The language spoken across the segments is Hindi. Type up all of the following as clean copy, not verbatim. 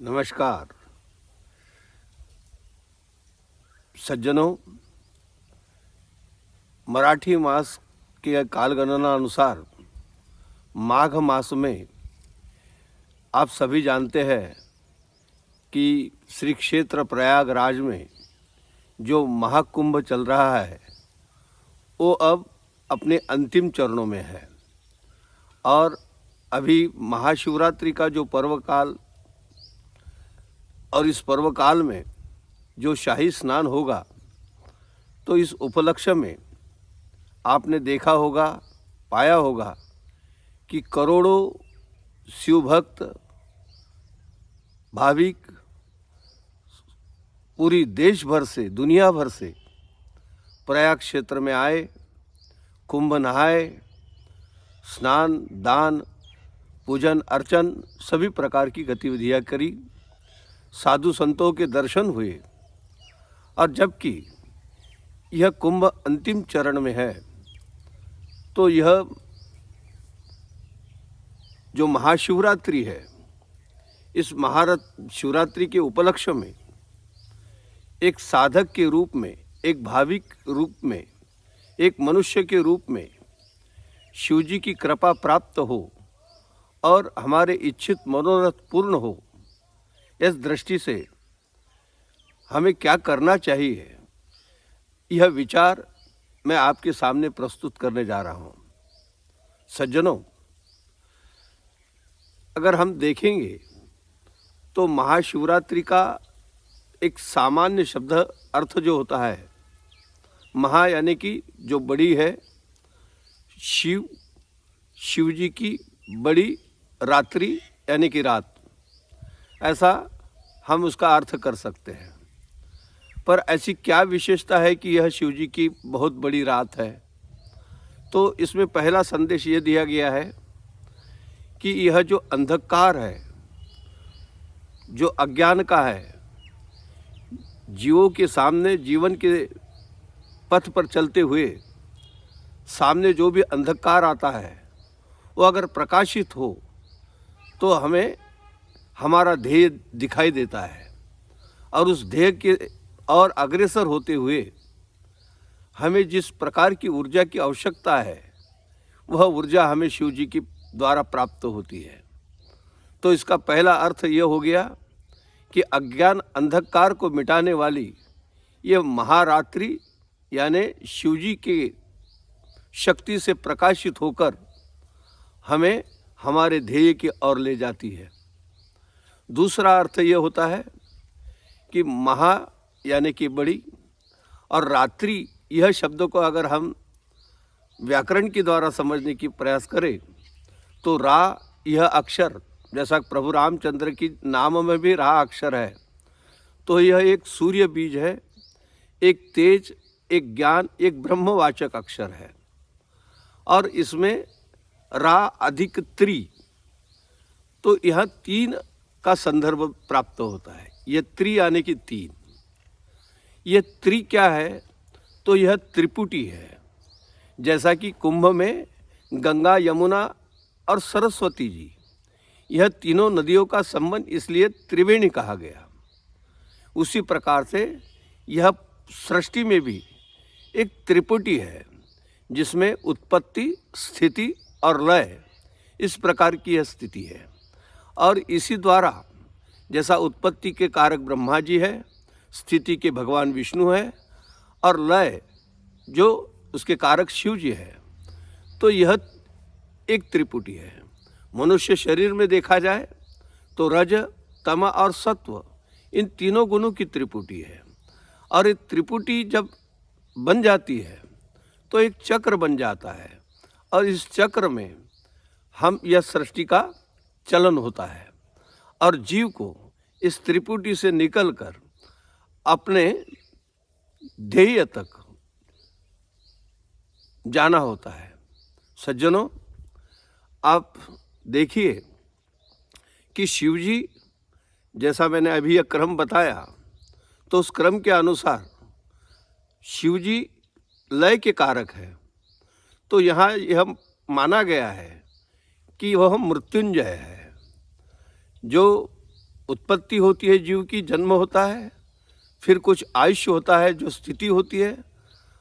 नमस्कार सज्जनों। मराठी मास के कालगणना अनुसार माघ मास में आप सभी जानते हैं कि श्री क्षेत्र प्रयागराज में जो महाकुंभ चल रहा है वो अब अपने अंतिम चरणों में है और अभी महाशिवरात्रि का जो पर्व काल और इस पर्व काल में जो शाही स्नान होगा, तो इस उपलक्ष्य में आपने देखा होगा, पाया होगा कि करोड़ों शिव भक्त भाविक पूरी देश भर से, दुनिया भर से प्रयाग क्षेत्र में आए, कुंभ नहाए, स्नान, दान, पूजन, अर्चन सभी प्रकार की गतिविधियां करी, साधु संतों के दर्शन हुए। और जबकि यह कुंभ अंतिम चरण में है, तो यह जो महाशिवरात्रि है, इस महाशिवरात्रि के उपलक्ष्य में एक साधक के रूप में, एक भाविक रूप में, एक मनुष्य के रूप में शिवजी की कृपा प्राप्त हो और हमारे इच्छित मनोरथ पूर्ण हो, इस दृष्टि से हमें क्या करना चाहिए, यह विचार मैं आपके सामने प्रस्तुत करने जा रहा हूँ। सज्जनों, अगर हम देखेंगे तो महाशिवरात्रि का एक सामान्य शब्द अर्थ जो होता है, महा यानी कि जो बड़ी है, शिव जी की बड़ी रात्रि यानी कि रात, ऐसा हम उसका अर्थ कर सकते हैं। पर ऐसी क्या विशेषता है कि यह शिव जी की बहुत बड़ी रात है? तो इसमें पहला संदेश ये दिया गया है कि यह जो अंधकार है, जो अज्ञान का है, जीवों के सामने, जीवन के पथ पर चलते हुए सामने जो भी अंधकार आता है, वो अगर प्रकाशित हो तो हमें हमारा ध्येय दिखाई देता है और उस ध्येय के और अग्रसर होते हुए हमें जिस प्रकार की ऊर्जा की आवश्यकता है, वह ऊर्जा हमें शिव जी की द्वारा प्राप्त होती है। तो इसका पहला अर्थ यह हो गया कि अज्ञान अंधकार को मिटाने वाली ये महारात्रि यानी शिव जी के शक्ति से प्रकाशित होकर हमें हमारे ध्येय की ओर ले जाती है। दूसरा अर्थ ये होता है कि महा यानी कि बड़ी और रात्रि, यह शब्द को अगर हम व्याकरण के द्वारा समझने की प्रयास करें तो रा, यह अक्षर, जैसा प्रभु रामचंद्र की नाम में भी रा अक्षर है, तो यह एक सूर्य बीज है, एक तेज, एक ज्ञान, एक ब्रह्मवाचक अक्षर है। और इसमें रा अधिक त्रि, तो यह तीन का संदर्भ प्राप्त होता है। यह त्रि यानी कि तीन। यह त्रि क्या है? तो यह त्रिपुटी है। जैसा कि कुंभ में गंगा, यमुना और सरस्वती जी, यह तीनों नदियों का संबंध इसलिए त्रिवेणी कहा गया। उसी प्रकार से यह सृष्टि में भी एक त्रिपुटी है, जिसमें उत्पत्ति, स्थिति और लय, इस प्रकार की यह स्थिति है। और इसी द्वारा, जैसा उत्पत्ति के कारक ब्रह्मा जी है, स्थिति के भगवान विष्णु है और लय जो उसके कारक शिव जी है, तो यह एक त्रिपुटी है। मनुष्य शरीर में देखा जाए तो रज, तम और सत्व, इन तीनों गुणों की त्रिपुटी है। और ये त्रिपुटी जब बन जाती है तो एक चक्र बन जाता है और इस चक्र में हम, यह सृष्टि का चलन होता है और जीव को इस त्रिपुटी से निकलकर अपने ध्येय तक जाना होता है। सज्जनों, आप देखिए कि शिवजी, जैसा मैंने अभी यह क्रम बताया, तो उस क्रम के अनुसार शिवजी लय के कारक है। तो यहाँ यह माना गया है कि वह मृत्युंजय है, जो उत्पत्ति होती है, जीव की जन्म होता है, फिर कुछ आयुष्य होता है जो स्थिति होती है,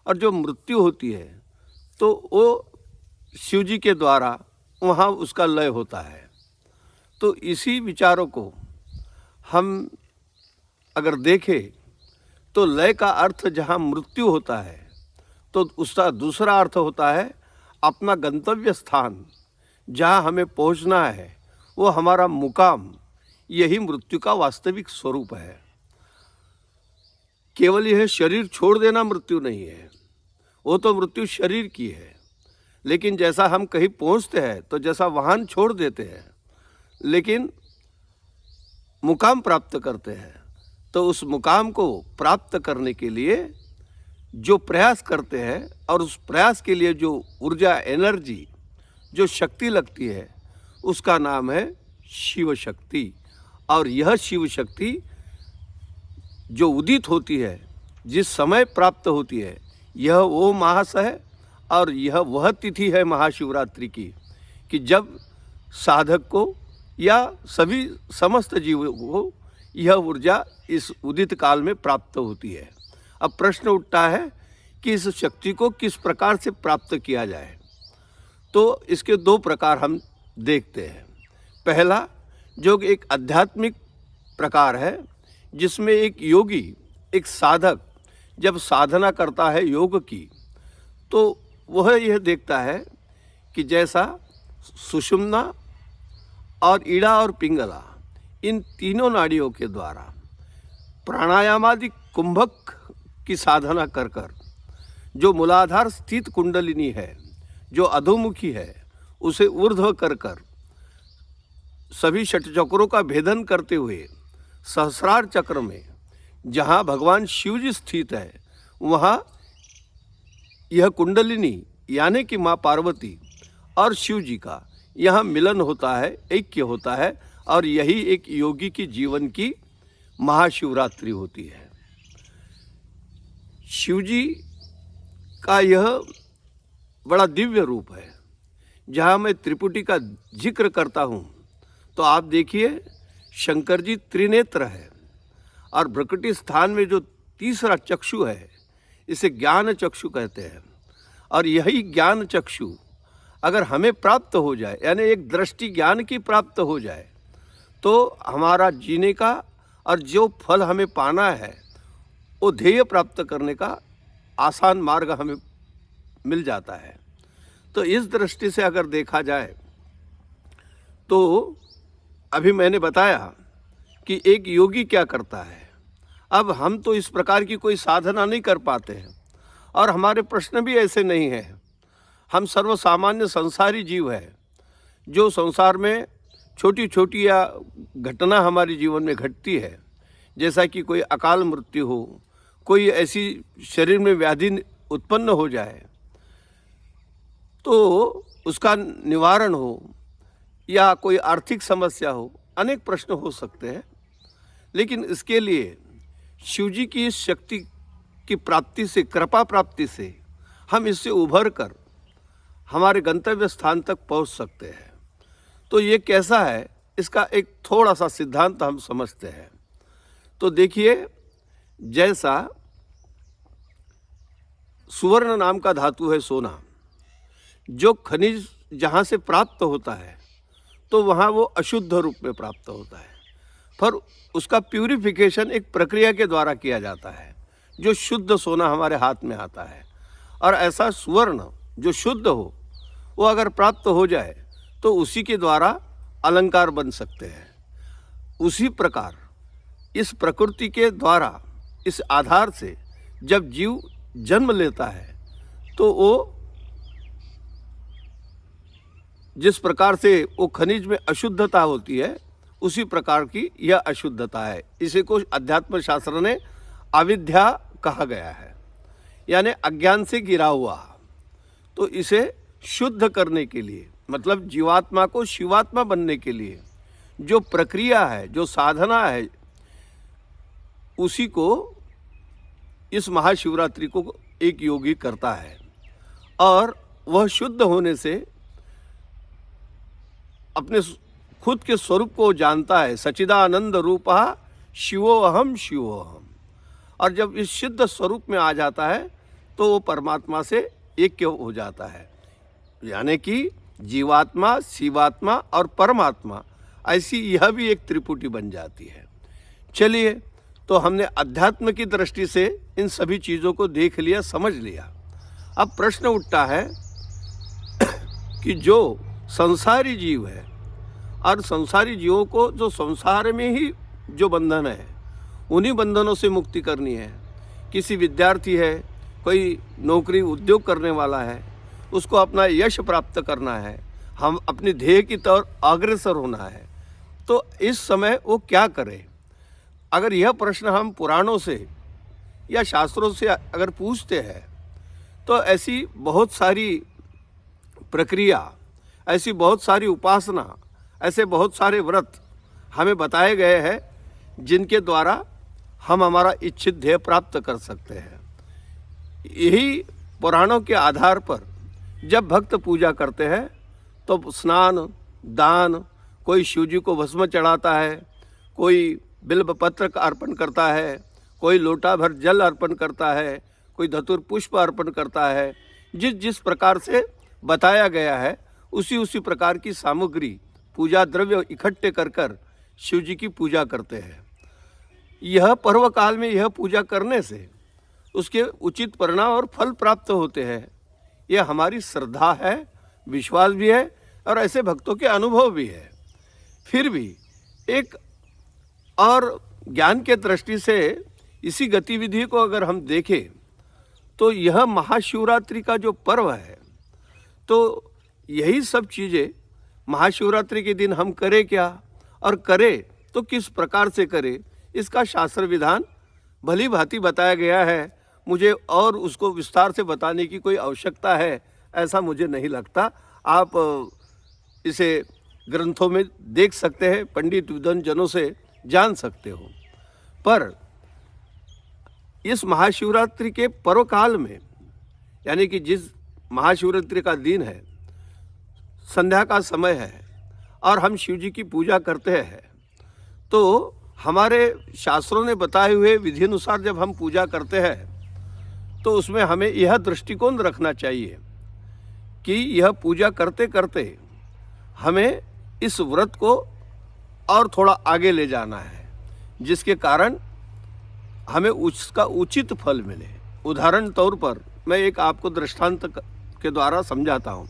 और जो मृत्यु होती है तो वो शिव जी के द्वारा वहाँ उसका लय होता है। तो इसी विचारों को हम अगर देखें तो लय का अर्थ जहाँ मृत्यु होता है तो उसका दूसरा अर्थ होता है अपना गंतव्य स्थान, जहाँ हमें पहुँचना है, वो हमारा मुकाम, यही मृत्यु का वास्तविक स्वरूप है। केवल यह शरीर छोड़ देना मृत्यु नहीं है, वो तो मृत्यु शरीर की है। लेकिन जैसा हम कहीं पहुँचते हैं तो जैसा वाहन छोड़ देते हैं लेकिन मुकाम प्राप्त करते हैं, तो उस मुकाम को प्राप्त करने के लिए जो प्रयास करते हैं और उस प्रयास के लिए जो ऊर्जा, एनर्जी, जो शक्ति लगती है, उसका नाम है शिव शक्ति। और यह शिव शक्ति जो उदित होती है, जिस समय प्राप्त होती है, यह वो मास है और यह वह तिथि है महाशिवरात्रि की, कि जब साधक को या सभी समस्त जीवों को यह ऊर्जा इस उदित काल में प्राप्त होती है। अब प्रश्न उठता है कि इस शक्ति को किस प्रकार से प्राप्त किया जाए। तो इसके दो प्रकार हम देखते हैं। पहला जो एक आध्यात्मिक प्रकार है, जिसमें एक योगी, एक साधक जब साधना करता है योग की, तो वह यह देखता है कि जैसा सुषुम्ना और ईड़ा और पिंगला, इन तीनों नाड़ियों के द्वारा प्राणायामादि कुंभक की साधना कर कर जो मूलाधार स्थित कुंडलिनी है, जो अधोमुखी है, उसे ऊर्ध्व कर कर सभी षटचक्रों का भेदन करते हुए सहस्रार चक्र में जहाँ भगवान शिव जी स्थित है, वहाँ यह कुंडलिनी यानी कि माँ पार्वती और शिव जी का यहाँ मिलन होता है, ऐक्य होता है, और यही एक योगी की जीवन की महाशिवरात्रि होती है। शिव जी का यह बड़ा दिव्य रूप है। जहाँ मैं त्रिपुटी का जिक्र करता हूँ तो आप देखिए शंकर जी त्रिनेत्र है, और भ्रकुटी स्थान में जो तीसरा चक्षु है, इसे ज्ञान चक्षु कहते हैं। और यही ज्ञान चक्षु अगर हमें प्राप्त हो जाए, यानी एक दृष्टि ज्ञान की प्राप्त हो जाए, तो हमारा जीने का और जो फल हमें पाना है, वो ध्येय प्राप्त करने का आसान मार्ग हमें मिल जाता है। तो इस दृष्टि से अगर देखा जाए तो अभी मैंने बताया कि एक योगी क्या करता है। अब हम तो इस प्रकार की कोई साधना नहीं कर पाते हैं, और हमारे प्रश्न भी ऐसे नहीं हैं। हम सर्वसामान्य संसारी जीव है, जो संसार में छोटी छोटी या घटना हमारे जीवन में घटती है, जैसा कि कोई अकाल मृत्यु हो, कोई ऐसी शरीर में व्याधि उत्पन्न हो जाए तो उसका निवारण हो, या कोई आर्थिक समस्या हो, अनेक प्रश्न हो सकते हैं। लेकिन इसके लिए शिव जी की इस शक्ति की प्राप्ति से, कृपा प्राप्ति से हम इससे उभर कर हमारे गंतव्य स्थान तक पहुंच सकते हैं। तो ये कैसा है, इसका एक थोड़ा सा सिद्धांत हम समझते हैं। तो देखिए, जैसा सुवर्ण नाम का धातु है सोना, जो खनिज जहाँ से प्राप्त होता है तो वहाँ वो अशुद्ध रूप में प्राप्त होता है, पर उसका प्यूरिफिकेशन एक प्रक्रिया के द्वारा किया जाता है, जो शुद्ध सोना हमारे हाथ में आता है। और ऐसा सुवर्ण जो शुद्ध हो, वो अगर प्राप्त हो जाए तो उसी के द्वारा अलंकार बन सकते हैं। उसी प्रकार इस प्रकृति के द्वारा, इस आधार से जब जीव जन्म लेता है तो वो जिस प्रकार से वो खनिज में अशुद्धता होती है, उसी प्रकार की यह अशुद्धता है। इसे को अध्यात्म शास्त्र ने अविद्या कहा गया है, यानी अज्ञान से गिरा हुआ। तो इसे शुद्ध करने के लिए, मतलब जीवात्मा को शिवात्मा बनने के लिए जो प्रक्रिया है, जो साधना है, उसी को इस महाशिवरात्रि को एक योगी करता है। और वह शुद्ध होने से अपने खुद के स्वरूप को जानता है, सच्चिदानंद रूपः शिवोहम शिवोहम। और जब इस सिद्ध स्वरूप में आ जाता है तो वो परमात्मा से ऐक्य हो जाता है, यानी कि जीवात्मा, शिवात्मा और परमात्मा, ऐसी यह भी एक त्रिपुटी बन जाती है। चलिए, तो हमने अध्यात्म की दृष्टि से इन सभी चीज़ों को देख लिया, समझ लिया। अब प्रश्न उठता है कि जो संसारी जीव है और संसारी जीवों को जो संसार में ही जो बंधन है, उन्हीं बंधनों से मुक्ति करनी है। किसी विद्यार्थी है, कोई नौकरी उद्योग करने वाला है, उसको अपना यश प्राप्त करना है, हम अपने ध्येय की तरफ अग्रसर होना है, तो इस समय वो क्या करे? अगर यह प्रश्न हम पुराणों से या शास्त्रों से अगर पूछते हैं तो ऐसी बहुत सारी प्रक्रिया, ऐसी बहुत सारी उपासना, ऐसे बहुत सारे व्रत हमें बताए गए हैं जिनके द्वारा हम हमारा इच्छित ध्येय प्राप्त कर सकते हैं। यही पुराणों के आधार पर जब भक्त पूजा करते हैं तो स्नान, दान, कोई शिव जी को भस्म चढ़ाता है, कोई बिल्व पत्र का अर्पण करता है, कोई लोटा भर जल अर्पण करता है, कोई धतूर पुष्प अर्पण करता है। जिस जिस प्रकार से बताया गया है उसी उसी प्रकार की सामग्री, पूजा द्रव्य इकट्ठे कर कर शिव जी की पूजा करते हैं। यह पर्व काल में यह पूजा करने से उसके उचित परिणाम और फल प्राप्त होते हैं। यह हमारी श्रद्धा है, विश्वास भी है और ऐसे भक्तों के अनुभव भी है। फिर भी एक और ज्ञान के दृष्टि से इसी गतिविधि को अगर हम देखें तो यह महाशिवरात्रि का जो पर्व है, तो यही सब चीज़ें महाशिवरात्रि के दिन हम करें क्या और करें तो किस प्रकार से करें, इसका शास्त्र विधान भली भांति बताया गया है। मुझे और उसको विस्तार से बताने की कोई आवश्यकता है ऐसा मुझे नहीं लगता। आप इसे ग्रंथों में देख सकते हैं, पंडित विद्वान जनों से जान सकते हो। पर इस महाशिवरात्रि के पर्व काल में, यानी कि जिस महाशिवरात्रि का दिन है, संध्या का समय है और हम शिव जी की पूजा करते हैं, तो हमारे शास्त्रों ने बताए हुए विधि अनुसार जब हम पूजा करते हैं तो उसमें हमें यह दृष्टिकोण रखना चाहिए कि यह पूजा करते करते हमें इस व्रत को और थोड़ा आगे ले जाना है, जिसके कारण हमें उसका उचित फल मिले। उदाहरण तौर पर मैं एक आपको दृष्टांत के द्वारा समझाता हूँ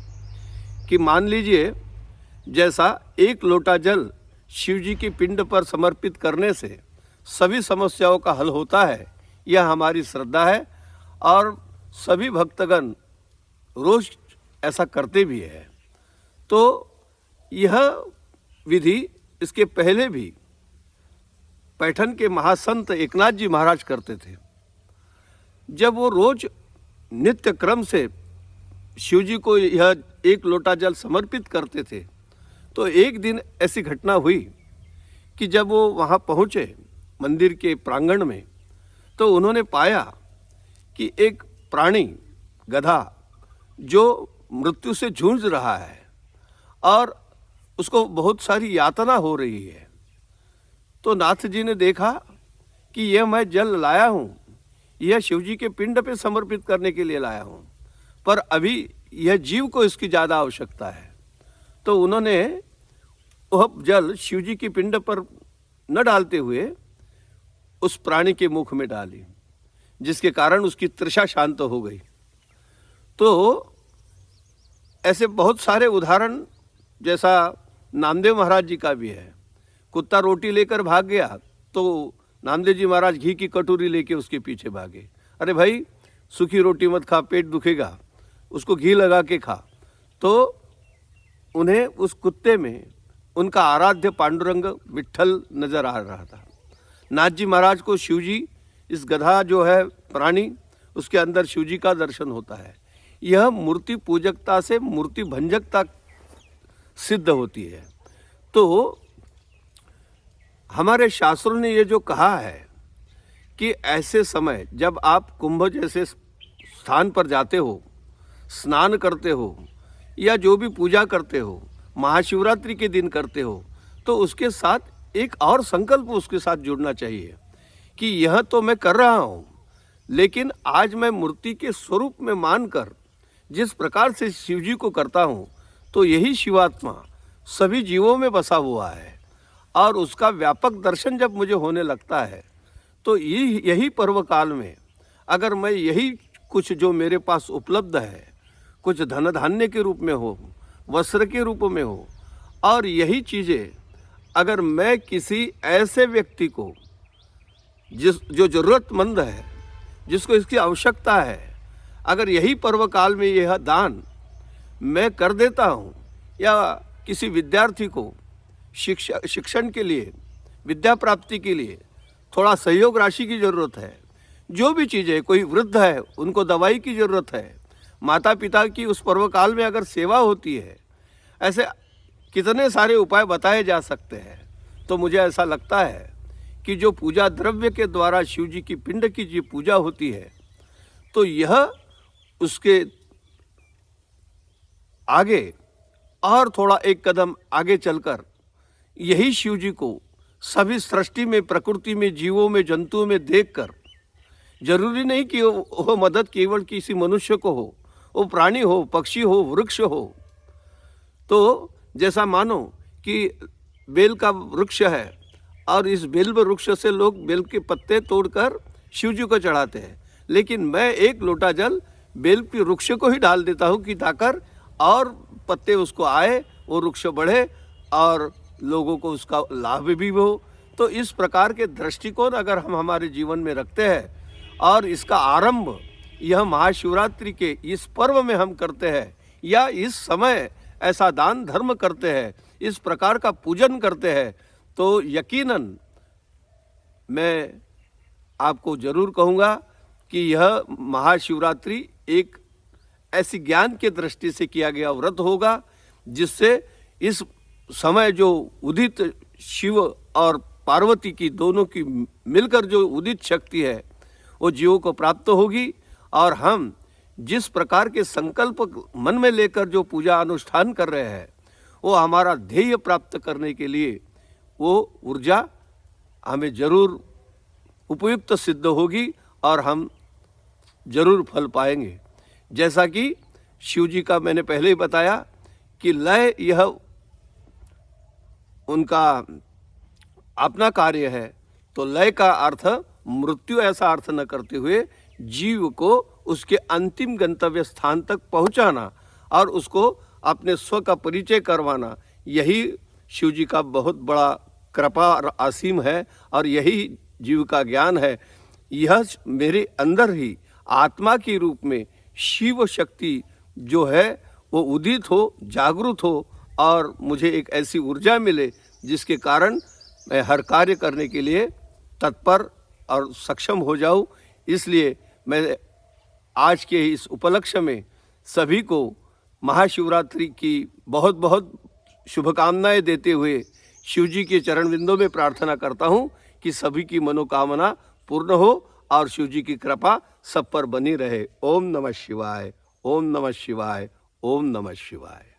कि मान लीजिए जैसा एक लोटा जल शिव जी की पिंड पर समर्पित करने से सभी समस्याओं का हल होता है, यह हमारी श्रद्धा है और सभी भक्तगण रोज ऐसा करते भी हैं। तो यह विधि इसके पहले भी पैठन के महासंत एकनाथ जी महाराज करते थे। जब वो रोज नित्य क्रम से शिव जी को यह एक लोटा जल समर्पित करते थे, तो एक दिन ऐसी घटना हुई कि जब वो वहाँ पहुँचे मंदिर के प्रांगण में, तो उन्होंने पाया कि एक प्राणी गधा जो मृत्यु से जूझ रहा है और उसको बहुत सारी यातना हो रही है। तो नाथ जी ने देखा कि यह मैं जल लाया हूँ, यह शिव जी के पिंड पे समर्पित करने के लिए लाया हूँ, पर अभी यह जीव को इसकी ज़्यादा आवश्यकता है। तो उन्होंने वह जल शिव जी की पिंड पर न डालते हुए उस प्राणी के मुख में डाली, जिसके कारण उसकी तृषा शांत हो गई। तो ऐसे बहुत सारे उदाहरण, जैसा नामदेव महाराज जी का भी है। कुत्ता रोटी लेकर भाग गया तो नामदेव जी महाराज घी की कटोरी लेके उसके पीछे भागे। अरे भाई, सूखी रोटी मत खा, पेट दुखेगा, उसको घी लगा के खा। तो उन्हें उस कुत्ते में उनका आराध्य पांडुरंग विट्ठल नजर आ रहा था। नाथ जी महाराज को शिव जी, इस गधा जो है प्राणी, उसके अंदर शिव जी का दर्शन होता है। यह मूर्ति पूजकता से मूर्ति भंजकता सिद्ध होती है। तो हमारे शास्त्रों ने ये जो कहा है कि ऐसे समय जब आप कुंभ जैसे स्थान पर जाते हो, स्नान करते हो या जो भी पूजा करते हो, महाशिवरात्रि के दिन करते हो, तो उसके साथ एक और संकल्प उसके साथ जुड़ना चाहिए कि यह तो मैं कर रहा हूँ, लेकिन आज मैं मूर्ति के स्वरूप में मानकर जिस प्रकार से शिव जी को करता हूँ, तो यही शिवात्मा सभी जीवों में बसा हुआ है। और उसका व्यापक दर्शन जब मुझे होने लगता है, तो यही पर्व काल में अगर मैं यही कुछ जो मेरे पास उपलब्ध है, कुछ धन धान्य के रूप में हो, वस्त्र के रूप में हो, और यही चीज़ें अगर मैं किसी ऐसे व्यक्ति को जो ज़रूरतमंद है, जिसको इसकी आवश्यकता है, अगर यही पर्व काल में यह दान मैं कर देता हूँ, या किसी विद्यार्थी को शिक्षण के लिए, विद्या प्राप्ति के लिए थोड़ा सहयोग राशि की ज़रूरत है, जो भी चीज़ें, कोई वृद्ध है उनको दवाई की ज़रूरत है, माता पिता की उस पर्व काल में अगर सेवा होती है, ऐसे कितने सारे उपाय बताए जा सकते हैं। तो मुझे ऐसा लगता है कि जो पूजा द्रव्य के द्वारा शिव जी की पिंड की जो पूजा होती है, तो यह उसके आगे और थोड़ा एक कदम आगे चलकर यही शिव जी को सभी सृष्टि में, प्रकृति में, जीवों में, जंतुओं में देखकर, जरूरी नहीं कि वो मदद केवल किसी मनुष्य को हो, वो प्राणी हो, पक्षी हो, वृक्ष हो। तो जैसा मानो कि बेल का वृक्ष है और इस बेल वृक्ष से लोग बेल के पत्ते तोड़कर शिव जी को चढ़ाते हैं, लेकिन मैं एक लोटा जल बेल के वृक्ष को ही डाल देता हूँ कि ताकर और पत्ते उसको आए, वो वृक्ष बढ़े और लोगों को उसका लाभ भी हो। तो इस प्रकार के दृष्टिकोण अगर हम हमारे जीवन में रखते हैं और इसका आरंभ यह महाशिवरात्रि के इस पर्व में हम करते हैं, या इस समय ऐसा दान धर्म करते हैं, इस प्रकार का पूजन करते हैं, तो यकीनन मैं आपको ज़रूर कहूँगा कि यह महाशिवरात्रि एक ऐसी ज्ञान के दृष्टि से किया गया व्रत होगा, जिससे इस समय जो उदित शिव और पार्वती की दोनों की मिलकर जो उदित शक्ति है, वो जीवों को प्राप्त होगी। और हम जिस प्रकार के संकल्प मन में लेकर जो पूजा अनुष्ठान कर रहे हैं, वो हमारा ध्येय प्राप्त करने के लिए वो ऊर्जा हमें जरूर उपयुक्त सिद्ध होगी और हम जरूर फल पाएंगे। जैसा कि शिव जी का मैंने पहले ही बताया कि लय यह उनका अपना कार्य है, तो लय का अर्थ मृत्यु ऐसा अर्थ न करते हुए जीव को उसके अंतिम गंतव्य स्थान तक पहुंचाना और उसको अपने स्व का परिचय करवाना, यही शिव जी का बहुत बड़ा कृपा और असीम है, और यही जीव का ज्ञान है। यह मेरे अंदर ही आत्मा के रूप में शिव शक्ति जो है वो उदित हो, जागृत हो, और मुझे एक ऐसी ऊर्जा मिले जिसके कारण मैं हर कार्य करने के लिए तत्पर और सक्षम हो जाऊं। इसलिए मैं आज के इस उपलक्ष्य में सभी को महाशिवरात्रि की बहुत बहुत शुभकामनाएं देते हुए शिव जी के चरण बिंदों में प्रार्थना करता हूं कि सभी की मनोकामना पूर्ण हो और शिव जी की कृपा सब पर बनी रहे। ओम नमः शिवाय, ओम नमः शिवाय, ओम नमः शिवाय।